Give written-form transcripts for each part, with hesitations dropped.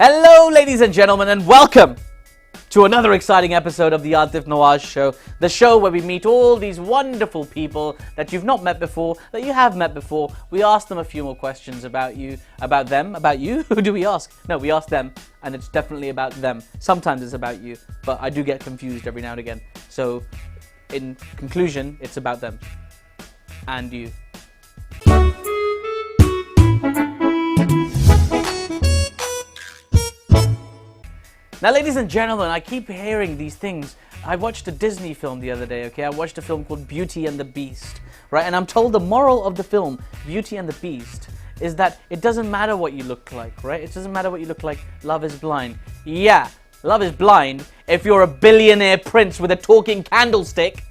Hello, ladies and gentlemen, and welcome to another exciting episode of the Aatif Nawaz Show, the show where we meet all these wonderful people that you've not met before, that you have met before. We ask them a few more questions about you, about them, about you. Who do we ask? No, we ask them, and it's definitely about them. Sometimes it's about you, but I do get confused every now and again. So, in conclusion, it's about them and you. Now, ladies and gentlemen, I keep hearing these things. I watched a Disney film the other day, okay? I watched a film called Beauty and the Beast, right? And I'm told the moral of the film, Beauty and the Beast, is that it doesn't matter what you look like, right? It doesn't matter what you look like. Love is blind. Yeah, love is blind if you're a billionaire prince with a talking candlestick.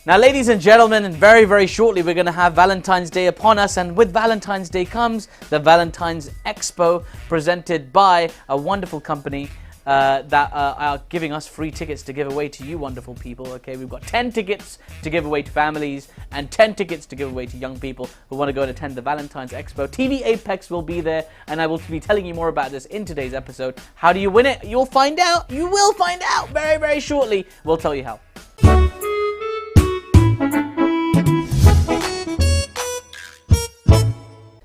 Now, ladies and gentlemen, and very, very shortly, we're going to have Valentine's Day upon us. And with Valentine's Day comes the Valentine's Expo, presented by a wonderful company that are giving us free tickets to give away to you wonderful people. Okay, we've got 10 tickets to give away to families and 10 tickets to give away to young people who want to go and attend the Valentine's Expo. TVapex will be there, and I will be telling you more about this in today's episode. How do you win it? You'll find out. You will find out very, very shortly. We'll tell you how.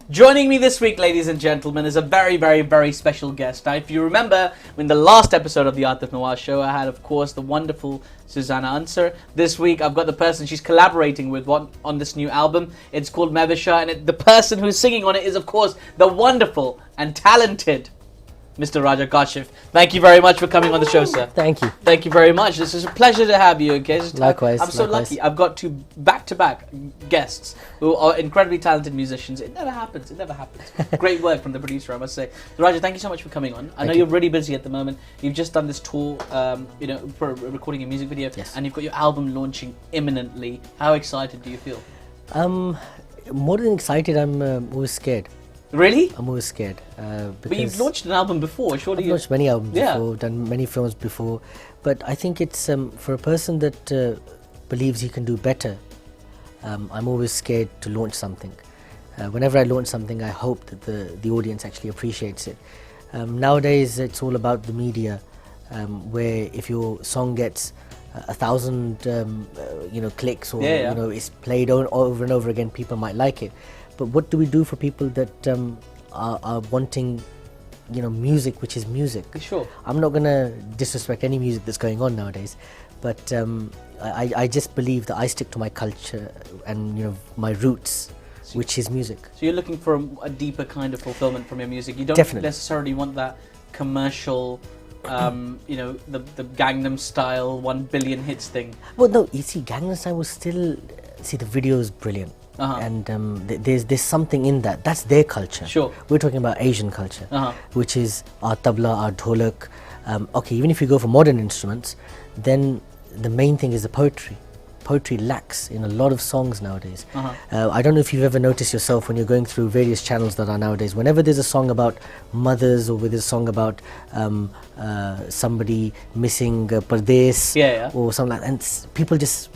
Joining me this week, ladies and gentlemen, is a very, very, very special guest. Now, if you remember, in the last episode of the Aatif Nawaz Show, I had, of course, the wonderful Susanna Ansar. This week, I've got the person she's collaborating with on this new album. It's called Mevisha, and the person who's singing on it is, of course, the wonderful and talented Mr. Raja Kashif. Thank you very much for coming on the show, sir. Thank you. Thank you very much. This is a pleasure to have you, okay? Likewise. I'm so lucky. I've got two back-to-back guests who are incredibly talented musicians. It never happens. It never happens. Great work from the producer, I must say. So, Raja, thank you so much for coming on. I know you're really busy at the moment. You've just done this tour, for recording a music video. Yes. And you've got your album launching imminently. How excited do you feel? More than excited, I'm always scared. Really? I'm always scared. But you've launched an album before, surely. I've launched many albums before, done many films before. But I think it's for a person that believes he can do better. I'm always scared to launch something. Whenever I launch something, I hope that the audience actually appreciates it. Nowadays, it's all about the media, where if your song gets 1,000 clicks or it's played over and over again, people might like it. But what do we do for people that are wanting, music which is music? Sure. I'm not going to disrespect any music that's going on nowadays, but I just believe that I stick to my culture and my roots, which is music. So you're looking for a deeper kind of fulfillment from your music. You don't necessarily want that commercial, the Gangnam Style 1 billion hits thing. Well, no, you see, Gangnam Style was still, the video is brilliant. And there's something in that. That's their culture. Sure. We're talking about Asian culture, which is our tabla, our dholak. Okay, even if you go for modern instruments, then the main thing is the poetry. Poetry lacks in a lot of songs nowadays. I don't know if you've ever noticed yourself when you're going through various channels that are nowadays. Whenever there's a song about mothers or there's a song about somebody missing pardes or something like that, and people just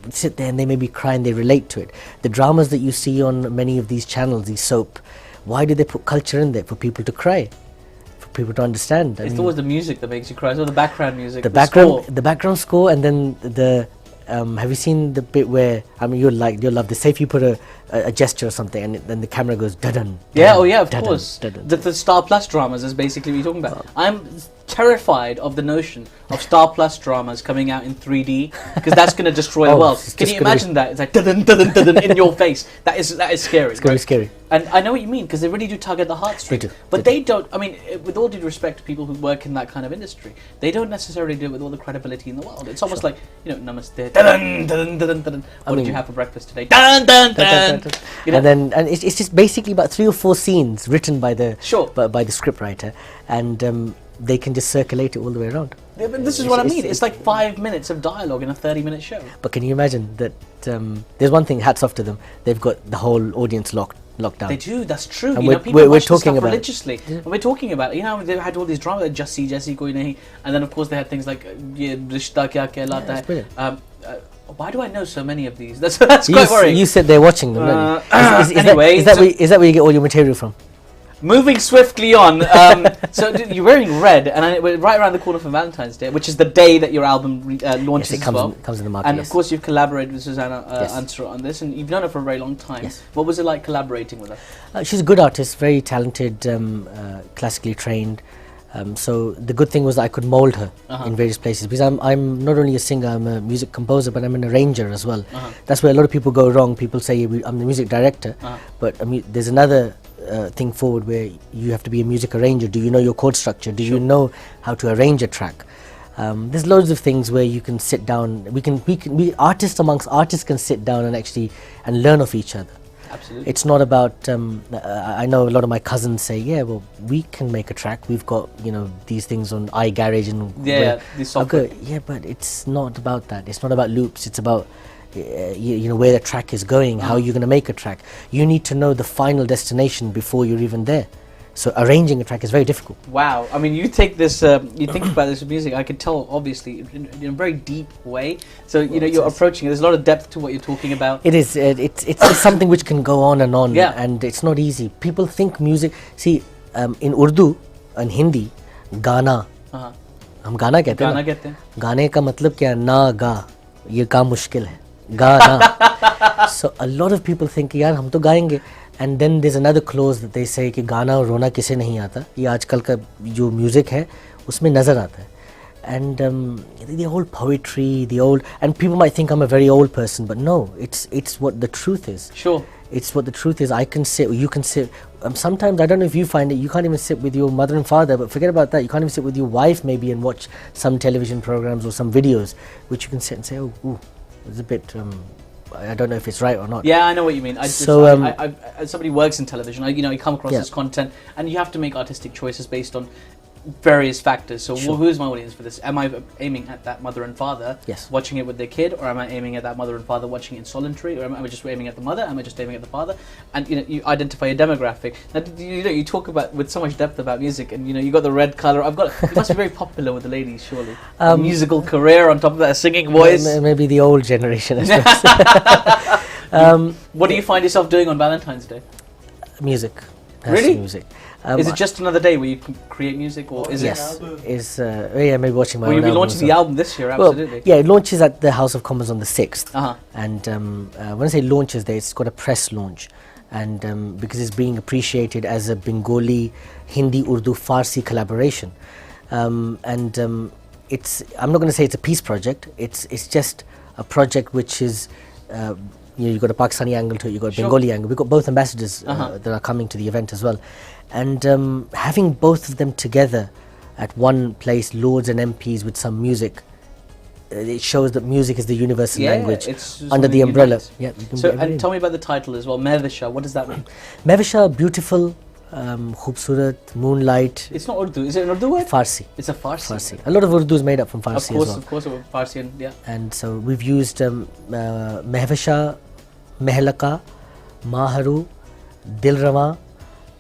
sit there and they maybe cry and they relate to it. The dramas that you see on many of these channels, these soap, why do they put culture in there? For people to cry, for people to understand. It's always the music that makes you cry. It's all the background music, the background score, and then the have you seen the bit where, you'll love this, say if you put a gesture or something and then the camera goes dun-dun. Of course. The Star Plus dramas is basically what you're talking about. I'm terrified of the notion of Star Plus dramas coming out in 3D, because that's going to destroy the world. Can you imagine that? It's like dun dun dun dun in your face. That is scary. It's very scary. And I know what you mean, because they really do tug at the heartstrings. They do. But they don't. I mean, with all due respect to people who work in that kind of industry, they don't necessarily do it with all the credibility in the world. It's almost like, namaste, dun dun dun dun dun. What did you have for breakfast today? Dun dun dun. And it's just basically about 3 or 4 scenes written by the by the scriptwriter, and they can just circulate it all the way around. Yeah, but this is what I mean. It's like 5 minutes of dialogue in a 30-minute show. But can you imagine that? There's one thing. Hats off to them. They've got the whole audience locked down. They do. That's true. And people watch this stuff about religiously. And we're talking about it. They had all these dramas like Jesse Koi Nahi, and then of course they had things like Ye Rishta Kya Kehlata Hai. That's brilliant. Why do I know so many of these? That's quite worrying. You said they're watching them, don't you? Anyway, is that where you get all your material from? Moving swiftly on. So you're wearing red, and we're right around the corner for Valentine's Day, which is the day that your album launches yes, it as well. Comes in the market. And of course, you've collaborated with Susanna Yes. Ansara on this, and you've known her for a very long time. Yes. What was it like collaborating with her? She's a good artist, very talented, classically trained. So the good thing was that I could mold her in various places, because I'm not only a singer, I'm a music composer, but I'm an arranger as well. That's where a lot of people go wrong. People say I'm the music director, but there's another thing forward where you have to be a music arranger. Do you know your chord structure? Do you know how to arrange a track? There's loads of things where you can sit down. We artists amongst artists can sit down and actually learn of each other. Absolutely. It's not about. I know a lot of my cousins say, yeah, well, we can make a track. We've got these things on iGarage and the software. Yeah, but it's not about that. It's not about loops. It's about where the track is going, how you're going to make a track. You need to know the final destination before you're even there. So arranging a track is very difficult. Wow. I mean, you take this, you think about this music, I can tell, obviously, in a very deep way. So, you're approaching it. There's a lot of depth to what you're talking about. It is. It's something which can go on and on. Yeah. And it's not easy. People think music... See, in Urdu and Hindi, Gana. हम गाना कहते हैं. गाने का मतलब क्या है? ना गा. ये काम मुश्किल है. गाना. So a lot of people think, यार हम तो गाएंगे. And then there's another clause that they say कि गाना और रोना किसे नहीं आता. ये आजकल का जो म्यूजिक है उसमें नजर आता है. And the old poetry, and people might think I'm a very old person, but no, it's what the truth is. Sure. It's what the truth is. I can sit, you can sit. Sometimes, I don't know if you find it, you can't even sit with your mother and father, but forget about that. You can't even sit with your wife maybe and watch some television programs or some videos, which you can sit and say, oh, it's a bit... I don't know if it's right or not. Yeah, I know what you mean. As somebody who works in television, you come across this content, and you have to make artistic choices based on various factors. So who is my audience for this? Am I aiming at that mother and father watching it with their kid, or am I aiming at that mother and father watching it in solitary, or am I just aiming at the mother? Am I just aiming at the father? And you identify a demographic. Now, you talk about with so much depth about music, and you got the red color. You must be very popular with the ladies, surely. Musical career on top of that, a singing voice. Maybe the old generation, I suppose. What do you find yourself doing on Valentine's Day? Music. Really? Music. Is it just another day where you can create music, or is it? Yes. Maybe watching my own album. You'll be launching the album this year, absolutely. Well, it launches at the House of Commons on the 6th. And when I say launches there, it's got a press launch. And because it's being appreciated as a Bengali, Hindi, Urdu, Farsi collaboration. I'm not going to say it's a peace project. It's just a project which is... you've got a Pakistani angle to it, you've got a Bengali angle. We've got both ambassadors that are coming to the event as well. And having both of them together at one place, lords and MPs with some music, it shows that music is the universal language under the umbrella. And tell me about the title as well, Mehvisha. What does that mean? Mehvisha, beautiful, khubsurat, moonlight. It's not Urdu. Is it an Urdu word? Farsi. It's a Farsi. A lot of Urdu is made up from Farsi as well. Of course, Farsi and so we've used Mehvisha, Mehlaka, Maharu, Dilrawa,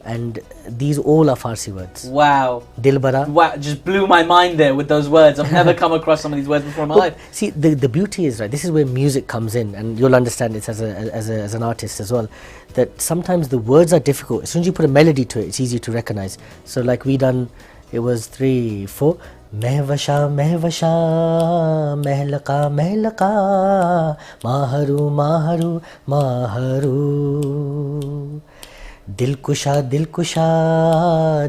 and these all are Farsi words. Wow. Dilbara. Wow, just blew my mind there with those words. I've never come across some of these words before in my life. See, the beauty is, right, this is where music comes in, and you'll understand it as an artist as well, that sometimes the words are difficult. As soon as you put a melody to it, it's easy to recognize. So like we done, it was 3, 4. Mehvisha, Mehvisha, Mehlaka, Mehlaka, Maharu, Maharu, Maharu. Dilkusha, Dilkusha,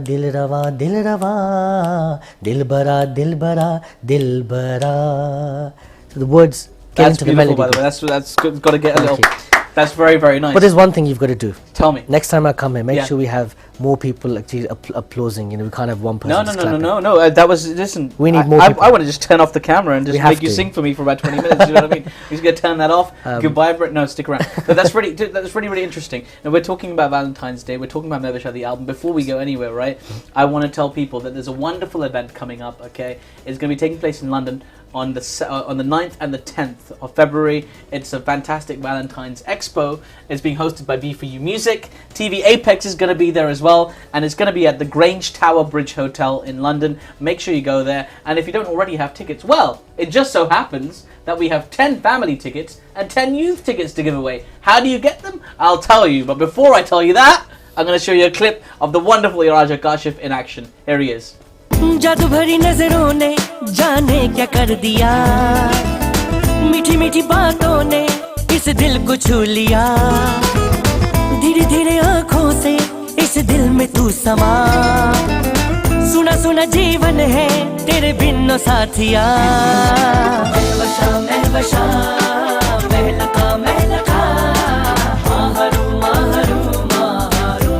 Dilrawa, Dilrawa, Dilbara, Dilbara, Dilbara. So the words get into the melody. By the way. That's good. Got to get a little... That's very, very nice. But there's one thing you've got to do. Tell me. Next time I come here, make sure we have more people actually applauding. We can't have one person clapping. No. That was... Listen, we need more people. I want to just turn off the camera and just make you sing for me for about 20 minutes. You know what I mean? He's going to turn that off. Goodbye, Brett. No, stick around. But that's really, really interesting. Now, we're talking about Valentine's Day. We're talking about Mehvisha, the album. Before we go anywhere, right, I want to tell people that there's a wonderful event coming up, okay? It's going to be taking place in London on the 9th and the 10th of February. It's a fantastic Valentine's Expo. It's being hosted by B4U Music. TVapex is going to be there as well, and it's going to be at the Grange Tower Bridge Hotel in London. Make sure you go there, and if you don't already have tickets, well, it just so happens that we have 10 family tickets and 10 youth tickets to give away. How do you get them? I'll tell you, but before I tell you that, I'm going to show you a clip of the wonderful Iraja Kashif in action. Here he is. जादू भरी नजरों ने जाने क्या कर दिया, मीठी मीठी बातों ने इस दिल को छू लिया, धीरे धीरे आँखों से इस दिल में तू समा, सुना सुना जीवन है तेरे बिन नो साथिया, महवशा महवशा महलका महलका, माहरू माहरू माहरू,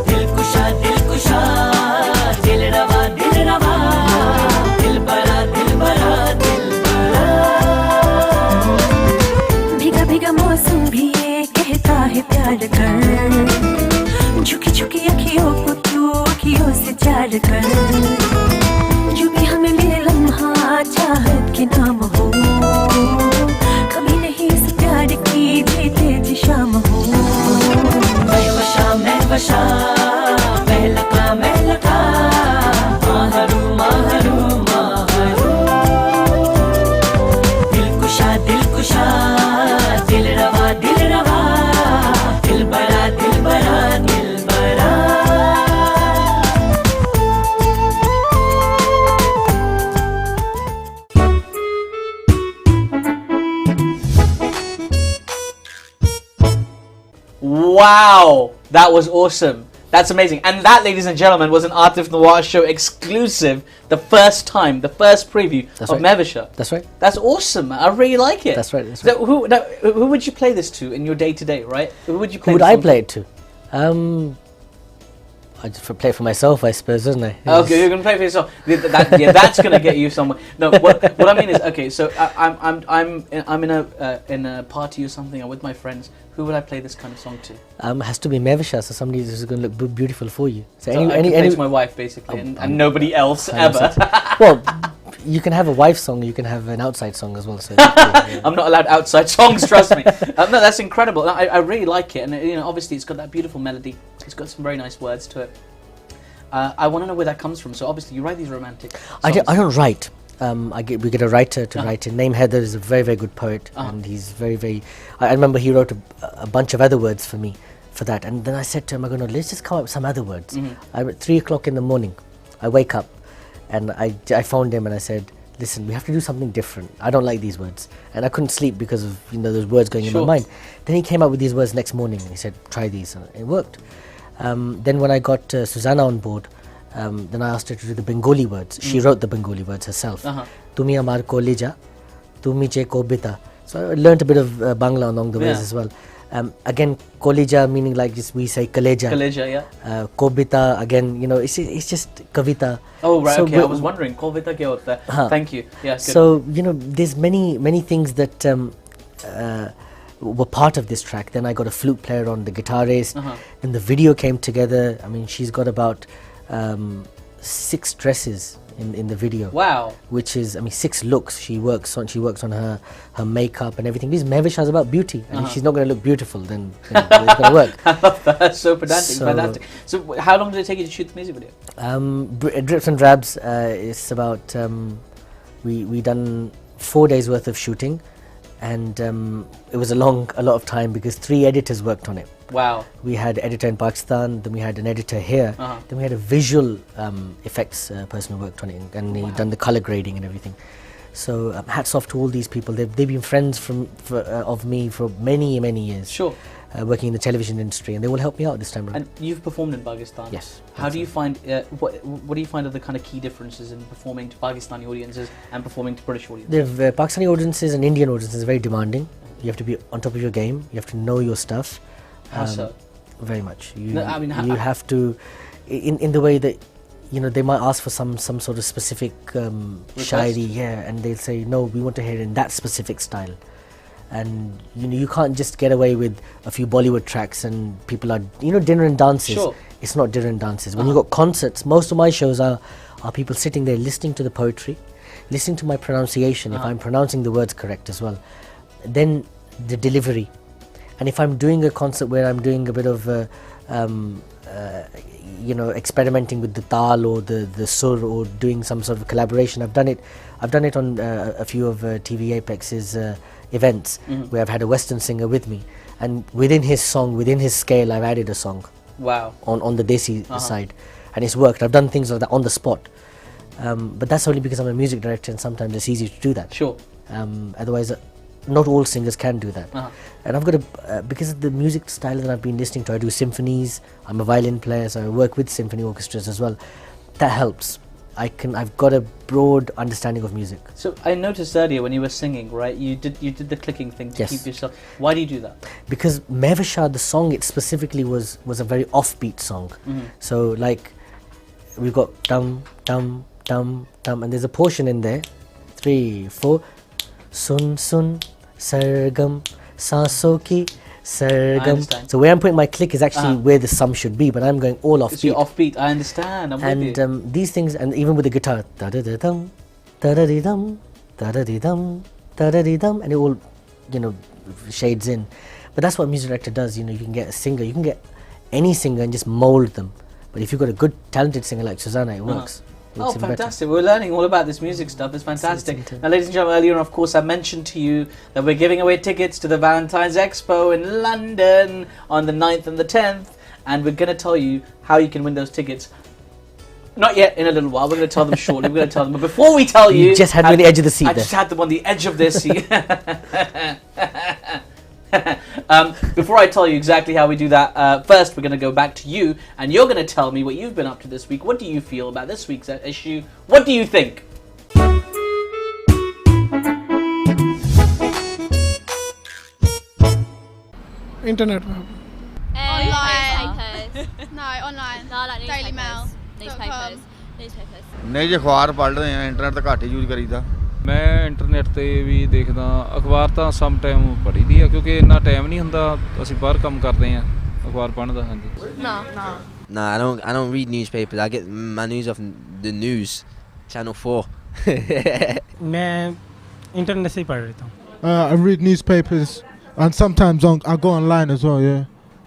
दिलकुशा दिलकुशा, दिल रवा दिल रवा, दिल बड़ा दिल बड़ा दिल बड़ा। भीगा भीगा मौसम भी ये कहता है प्यार कर, झुकी झुकी अखियों को तू अखियों से चार कर, जो भी हमें मिले लम्हा चाहत के नाम हो, कभी नहीं इस प्यार की जीते जी शाम हो, मैं वशा महलका महलका, माहरू माहरू माहरू, दिलकुशा दिलकुशा, दिल रवा दिल रवा, दिल बड़ा दिल बड़ा दिल बड़ा। Wow, that was awesome. That's amazing. And that, ladies and gentlemen, was an Aatif Nawaz show exclusive. The first time, the first preview of Mehvisha. That's right. That's awesome. I really like it. That's right. That's So who would you play this to in your day to day, right? Who would you play? Who would I play it to? I just play it for myself, I suppose, isn't I? Okay, you're gonna play for yourself. That's gonna get you somewhere. No, what I mean is, okay, so I'm in a party or something. I'm with my friends. Who would I play this kind of song to? Has to be Mehvisha, so somebody who's going to look beautiful for you. So I can play to my wife, basically, and nobody else ever. Well, you can have a wife song, you can have an outside song as well. So I'm not allowed outside songs, trust me. No, that's incredible. I really like it, and obviously it's got that beautiful melody. It's got some very nice words to it. I want to know where that comes from. So obviously you write these romantic songs. I don't write. We get a writer to write it. Naim Heather is a very, very good poet, and he's very, very. I remember he wrote a bunch of other words for me for that, and then I said to him, let's just come up with some other words. At 3 o'clock in the morning, I wake up, and I phoned him and I said, listen, we have to do something different. I don't like these words, and I couldn't sleep because of those words going in my mind. Then he came up with these words next morning, and he said, try these, and it worked. Then when I got Susanna on board. Then I asked her to do the Bengali words. She wrote the Bengali words herself. Tumi amar kolija, tumi che kobita. So I learnt a bit of Bangla along the ways as well. Again, kolija meaning like just we say kaleja. Kaleja, yeah. Kobita again, it's just kavita. Oh right, so okay. I was wondering kobita kya hota hai? Thank you. Yeah. Good. So there's many things that were part of this track. Then I got a flute player on the guitarist. Then the video came together. I mean, she's got about 6 dresses in the video. Wow. Which is, 6 looks. She works on her makeup and everything. Because Mehvisha is about beauty, and if she's not going to look beautiful, then it's going to work. I love that. So pedantic, fantastic. So how long did it take you to shoot the music video? Drips and Drabs is about we done 4 days worth of shooting, and it was a lot of time because 3 editors worked on it. Wow. We had an editor in Pakistan, then we had an editor here, then we had a visual effects person who worked on it, and he done the color grading and everything. So hats off to all these people. They've been friends of me for many years. Sure. Working in the television industry, and they will help me out this time around. And you've performed in Pakistan. Yes. How do you find, what do you find are the kind of key differences in performing to Pakistani audiences and performing to British audiences? The Pakistani audiences and Indian audiences are very demanding. You have to be on top of your game. You have to know your stuff. How so? Very much. You have to, in the way that, they might ask for some sort of specific shairi, and they'll say, no, we want to hear it in that specific style. And you can't just get away with a few Bollywood tracks and people are, dinner and dances. Sure. It's not dinner and dances. When you've got concerts, most of my shows are people sitting there listening to the poetry, listening to my pronunciation, if I'm pronouncing the words correct as well. Then the delivery. And if I'm doing a concert where I'm doing a bit of experimenting with the tal or the sur or doing some sort of collaboration. I've done it on a few of TVapex's events where I've had a Western singer with me, and within his song, within his scale, I've added a song. Wow. On the Desi side, and it's worked. I've done things like that on the spot, but that's only because I'm a music director, and sometimes it's easy to do that. Sure. Otherwise, not all singers can do that. And I've got because of the music style that I've been listening to, I do symphonies. I'm a violin player, so I work with symphony orchestras as well. That helps. I've got a broad understanding of music. So I noticed earlier when you were singing, right? You did the clicking thing to keep yourself. Why do you do that? Because Mehvisha, the song, it specifically was a very offbeat song. So like we've got dum dum dum dum, and there's a portion in there, 3 4, sun sun sargam सांसों की sargam. So where I'm putting my click is actually where the sum should be, but I'm going all offbeat. So you're offbeat. I understand. I'm with you. And these things, and even with the guitar, da da da dum, da da da dum, da da da dum, da da da dum, and it all, shades in. But that's what a music director does. You can get a singer, you can get any singer and just mold them. But if you've got a good, talented singer like Susanna, it works. Oh, fantastic. We're learning all about this music stuff. It's fantastic. Now, ladies and gentlemen, earlier, of course, I mentioned to you that we're giving away tickets to the Valentine's Expo in London on the 9th and the 10th. And we're going to tell you how you can win those tickets. Not yet, in a little while. We're going to tell them shortly. We're going to tell them. But before we tell you... You just had them on the edge of the seat. I just had them on the edge of their seat. Before I tell you exactly how we do that, first we're going to go back to you, and you're going to tell me what you've been up to this week. What do you feel about this week's issue? What do you think? Internet. Online. No, online. No, like Daily Mail. Newspapers. नहीं जी अखबार पढ़ रहे हैं internet तो घੱਟ use करीदा ਮੈਂ internet ਤੇ ਵੀ ਦੇਖਦਾ ਅਖਬਾਰ ਤਾਂ ਸਮ ਟਾਈਮ ਪੜ੍ਹੀ ਦੀ ਆ ਕਿਉਂਕਿ ਇੰਨਾ ਟਾਈਮ ਨਹੀਂ ਹੁੰਦਾ ਅਸੀਂ ਬਾਹਰ ਕੰਮ ਕਰਦੇ ਆ ਅਖਬਾਰ ਪੜ੍ਹਨ ਦਾ ਹਾਂਜੀ No, I don't read newspapers. I get my news off the news channel 4. मैं इंटरनेट से ही पढ़ लेता हूँ. I read newspapers and sometimes I go online as well, yeah.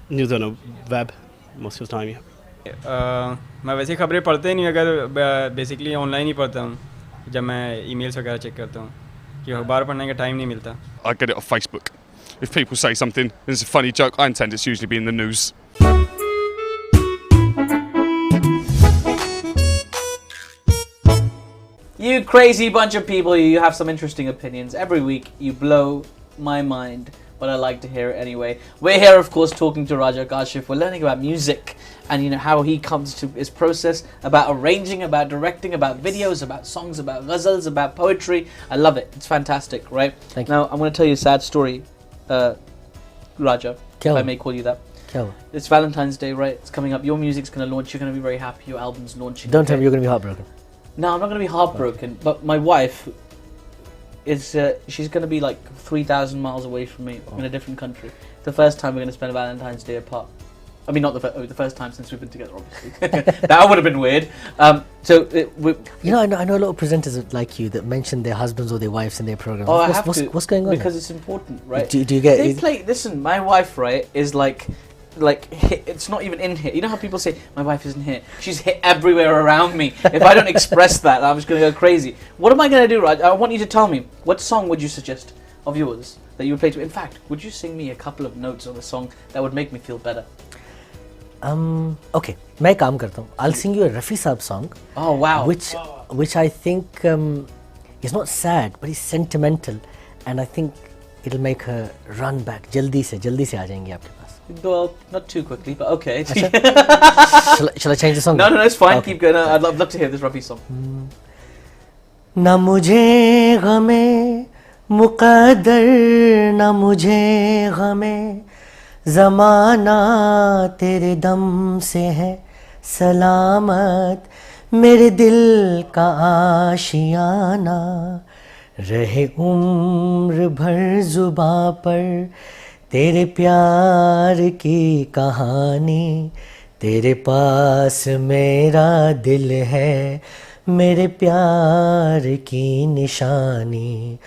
News on a web most of the time, yeah. मैं वैसे खबरें पढ़ते नहीं अगर बेसिकली ऑनलाइन ही पढ़ता हूँ जब मैं ईमेल्स वगैरह चेक करता हूँ कि अखबार पढ़ने का टाइम नहीं मिलता. I get it off Facebook. If people say something and it's a funny joke, I intend it's usually be in the news. You crazy bunch of people, you have some interesting opinions. Every week you blow my mind, but I like to hear it anyway. We're here, of course, talking to Raja Kashif. We're learning about music and how he comes to his process, about arranging, about directing, about videos, about songs, about ghazals, about poetry. I love it. It's fantastic, right? Thank you. Now, I'm going to tell you a sad story, Raja, if I may call you that. It's Valentine's Day, right? It's coming up. Your music's going to launch. You're going to be very happy. Your album's launching. Don't tell me you're going to be heartbroken. No, I'm not going to be heartbroken, but my wife is, she's going to be like 3,000 miles away from me in a different country. It's the first time we're going to spend Valentine's Day apart. I mean, not the first time since we've been together, obviously. That would have been weird. I know a lot of presenters like you that mention their husbands or their wives in their programs. Oh, I have to. What's going on? Because it's important, right? Do you get... They play... Listen, my wife, right, is like it's not even in here. You know how people say my wife isn't here? She's hit everywhere around me. If I don't express that, I'm just going to go crazy. What am I going to do, Raj? I want you to tell me, what song would you suggest of yours that you would play to? In fact, would you sing me a couple of notes of a song that would make me feel better? Okay, मैं काम करता हूँ. I'll sing you a Rafi Saab song. Oh wow! Which I think is not sad, but it's sentimental, and I think it'll make her run back. जल्दी से आ जाएंगे आपके पास. Well, not too quickly, but okay. Shall I change the song? No, it's fine. Okay. Keep going. I'd love to hear this Rafi song. ना मुझे गमे मुक़द्दर ना मुझे गमे ज़माना तेरे दम से है सलामत मेरे दिल का आशियाना रहे उम्र भर ज़ुबां पर तेरे प्यार की कहानी तेरे पास मेरा दिल है मेरे प्यार की निशानी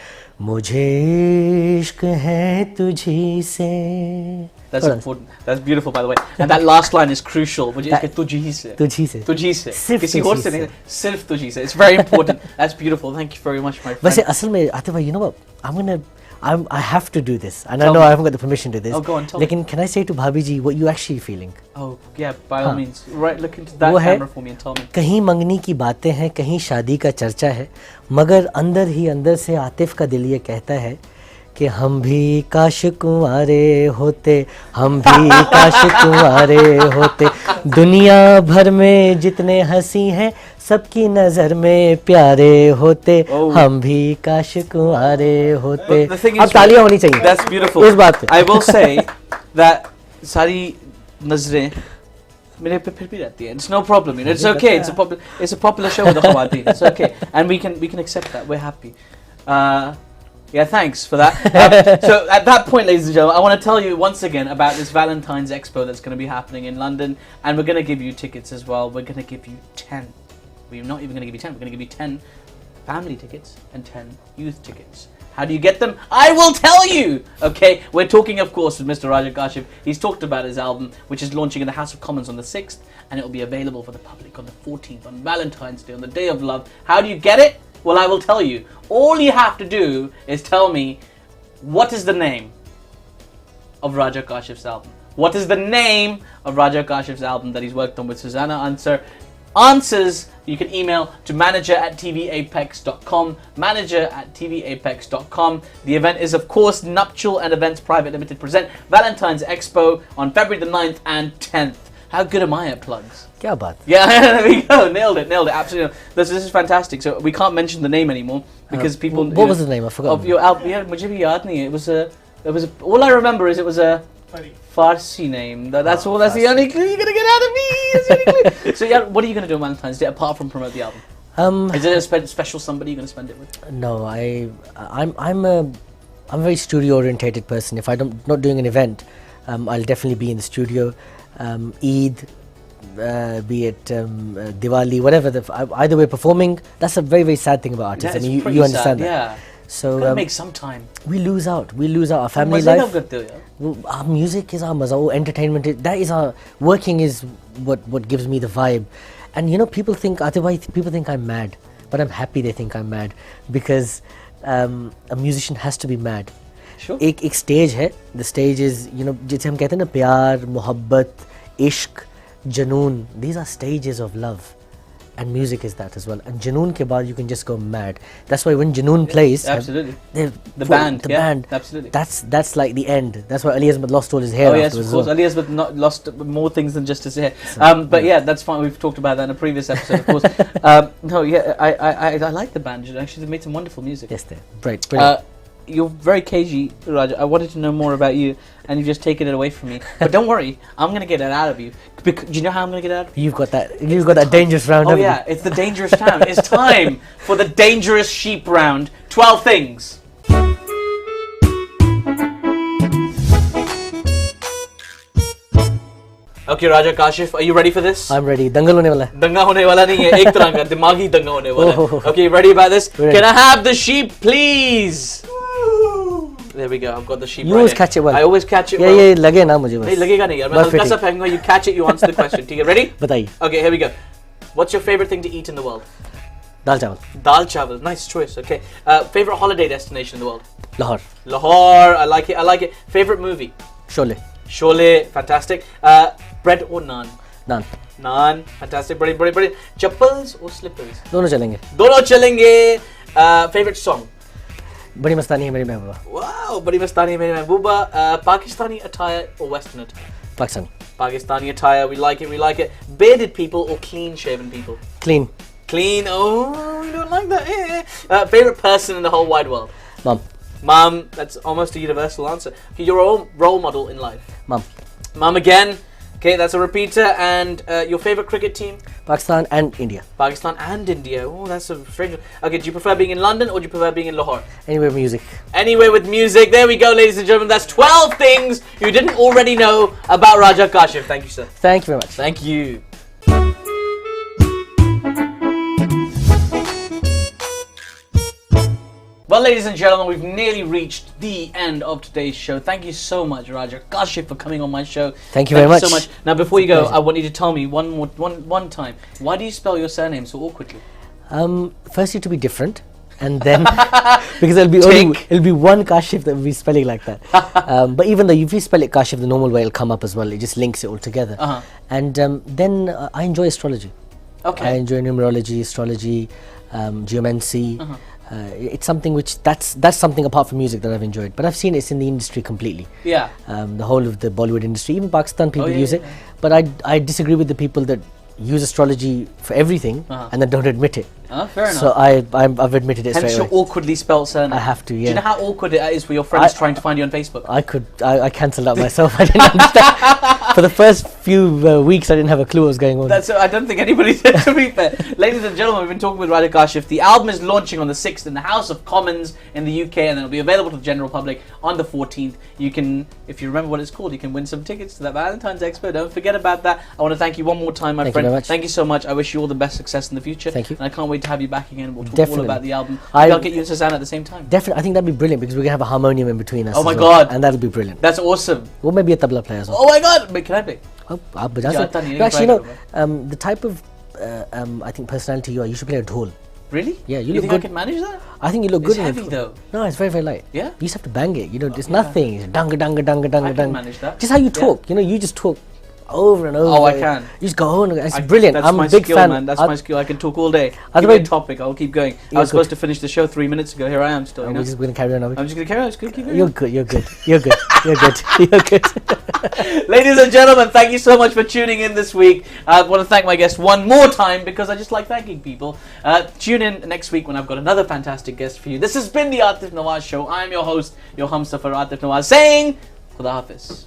मुझे इश्क है तुझी से. That's important. That's beautiful, by the way. And that last line is crucial. मुझे इसके तुझी से. तुझी से. तुझी से. सिर्फ किसी तुझी और से से. नहीं. सिर्फ तुझी से. It's very important. That's beautiful. Thank you very much, my friend. वैसे असल में आतिफ भाई, you know what? I have to do this, and I Tell know me. I haven't got the permission to do this. Oh, go on, tell me. लेकिन can I say to भाभी जी what you actually feeling? Oh, yeah, by all हाँ. means. Right, look into that वो है, camera for me and tell me. कहीं मंगनी की बातें हैं, कहीं शादी का चर्चा है, मगर अंदर ही अंदर से आतिफ का दिल ये कहता है कि हम भी काश कुंवारे होते, हम भी काश कुंवारे होते, दुनिया भर में जितने हंसी हैं सबकी नज़र में प्यारे होते, हम भी काश कुंवारे होते. अब तालियां होनी चाहिए. That's beautiful. इस बात पे. I will say that सारी नजरें मेरे पे फिर भी रहती हैं. It's no problem. You know, it's okay. It's a popular show with the Khawateen. It's okay, and we can accept that. We're happy. Yeah, thanks for that. So at that point, ladies and gentlemen, I want to tell you once again about this Valentine's Expo that's going to be happening in London, and we're going to give you tickets as well. We're going to give you 10. We're not even going to give you 10. We're going to give you 10 family tickets and 10 youth tickets. How do you get them? I will tell you! Okay, we're talking, of course, with Mr. Raja Kashif. He's talked about his album, which is launching in the House of Commons on the 6th, and it will be available for the public on the 14th, on Valentine's Day, on the Day of Love. How do you get it? Well, I will tell you. All you have to do is tell me, what is the name of Raja Kashif's album? What is the name of Raja Kashif's album that he's worked on with Susanna Answer? Answers you can email to manager@tvapex.com, manager@tvapex.com. The event is, of course, Nuptial and Events Private Limited present Valentine's Expo on February the 9th and 10th. How good am I at plugs? क्या बात? Yeah, there we go. Nailed it, absolutely. This is fantastic. So we can't mention the name anymore because people. What was the name? I forgot. Of your album? Yeah, मुझे भी याद नहीं है. It was. All I remember is it was a Farsi name. That's all. That's the only clue you're gonna get out of me. That's the only clue. So yeah, what are you gonna do on Valentine's Day apart from promote the album? Is there a special somebody you're gonna spend it with? No, I'm a very studio orientated person. If I'm not doing an event, I'll definitely be in the studio. Eid, be it Diwali, whatever. Either way, performing. That's a very, very sad thing about artists. Yeah, I mean, it's you understand sad, that. Yeah. So gotta make some time. We lose out. Our family life. Our music is our maza. Entertainment. That is our working. Is what gives me the vibe. And you know, people think people think I'm mad, but I'm happy they think I'm mad because a musician has to be mad. Sure. एक stage है. The stage is, you know, जिसे हम कहते हैं ना, प्यार, मोहब्बत, इश्क, जुनून. These are stages of love. And music is that as well. And Junoon ke baad you can just go mad. That's why when Junoon plays, absolutely, the band, absolutely, that's like the end. That's why Ali Azmat lost all his hair. Oh yes, of course. Ali Azmat lost more things than just his hair. But yeah, that's fine. We've talked about that in a previous episode, of course. No, yeah, I like the band. Actually, they've made some wonderful music. Yes, they brilliant. You're very cagey, Raja. I wanted to know more about you, and you've just taken it away from me. But don't worry, I'm gonna get it out of you. Do you know how I'm gonna get it out of you? You've got that dangerous round. Oh yeah, it's the dangerous round. It's time for the dangerous sheep round. 12 things. Okay, Raja Kashif, are you ready for this? I'm ready. Dangal hone wala hai. Danga hone wala nahi hai. Ek tarah ka dimagi danga hone wala hai. Okay, ready about this? Can I have the sheep, please? There we go. I've got the sheep. You always catch it well. I always catch it well. ये लगे ना मुझे बस. नहीं लगेगा नहीं यार. मैं हल्का सा फेंकूंगा. You catch it. You answer the question. ठीक है? Ready? बताइए. Okay, here we go. What's your favorite thing to eat in the world? दाल चावल. Dal chawal. Nice choice. Okay. Favorite holiday destination in the world? Lahore. Lahore. I like it. Favorite movie? Sholay. Sholay. Fantastic. Bread or naan? Naan. Naan. Fantastic. Brilliant. Chappals or slippers? दोनों चलेंगे. दोनों चलेंगे. Favorite song? बड़ी मस्तानी है मेरी महबूबा. Wow, बड़ी मस्तानी है मेरी महबूबा. Pakistani attire or Western attire? Pakistani. Pakistani attire. We like it. Bearded people or clean-shaven people? Clean. Clean. Oh, you don't like that. Favorite person in the whole wide world? Mom. Mom. That's almost a universal answer. Okay, your own role model in life? Mom. Mom again. Okay, that's a repeater. And your favorite cricket team? Pakistan and India. Pakistan and India. Oh, that's a strange one. Okay, do you prefer being in London or do you prefer being in Lahore? Anywhere with music. Anywhere with music. There we go, ladies and gentlemen. That's 12 things you didn't already know about Raja Kashif. Thank you, sir. Thank you very much. Thank you. Well, ladies and gentlemen, we've nearly reached the end of today's show. Thank you so much, Raja Kashif, for coming on my show. Thank you very much. So much. Now, before you go, I want you to tell me one time, why do you spell your surname so awkwardly? Firstly, to be different, and then because it'll be one Kashif that will be spelling like that. But even though if you spell it Kashif the normal way, it'll come up as well. It just links it all together. And then I enjoy astrology. Okay. I enjoy numerology, astrology, geomancy. It's something which that's something apart from music that I've enjoyed. But I've seen it's in the industry completely. Yeah. The whole of the Bollywood industry, even Pakistan people use it. But I disagree with the people that use astrology for everything and then don't admit it. Fair enough. So I've admitted it Hence straight away. your awkwardly spelled surname. I have to, yeah. Do you know how awkward it is for your friends trying to find you on Facebook? I cancelled out myself. I didn't understand. For the first few weeks, I didn't have a clue what was going on. I don't think anybody did, to be fair. Ladies and gentlemen, we've been talking with Raja Kashif. The album is launching on the 6th in the House of Commons in the UK, and then it'll be available to the general public on the 14th. You can, if you remember what it's called, you can win some tickets to that Valentine's Expo. Don't forget about that. I want to thank you one more time, my friend. Thank you very much. Thank you so much. I wish you all the best success in the future. Thank you. And I can't wait to have you back again. We'll talk Definitely. all about the album. I'll get you and Susanna at the same time. Definitely, I think that'd be brilliant because we're gonna have a harmonium in between us. Oh my as well, God. and that'll be brilliant. That's awesome. Or maybe a tabla player as well. Oh my God! Wait, can I play? Oh, Actually, the type of I think personality you are, you should play a dhol. Really? Yeah, you think look good. I can manage that? I think you look It's good. heavy though. No, it's very, very light. Yeah? You just have to bang it. It's nothing. It's dunga dunga dunga dunga I dunga. can manage that. Just how you talk. You just talk over and over. Oh, I can. You just go on. It's brilliant. That's I'm my a big skill, fan. man. That's my skill. I can talk all day. Other Give me way- a topic. I'll keep going. I You're was supposed good. to finish the show 3 minutes ago. Here I am still. You know? We're just going to carry on. I'm just going to carry on. Just going to keep going. You're good. You're good. You're good. You're good. You're good. Ladies and gentlemen, thank you so much for tuning in this week. I want to thank my guest one more time because I just like thanking people. Tune in next week when I've got another fantastic guest for you. This has been the Aatif Nawaz Show. I'm your host, your Humsafar Aatif Nawaz, saying Khuda Hafiz.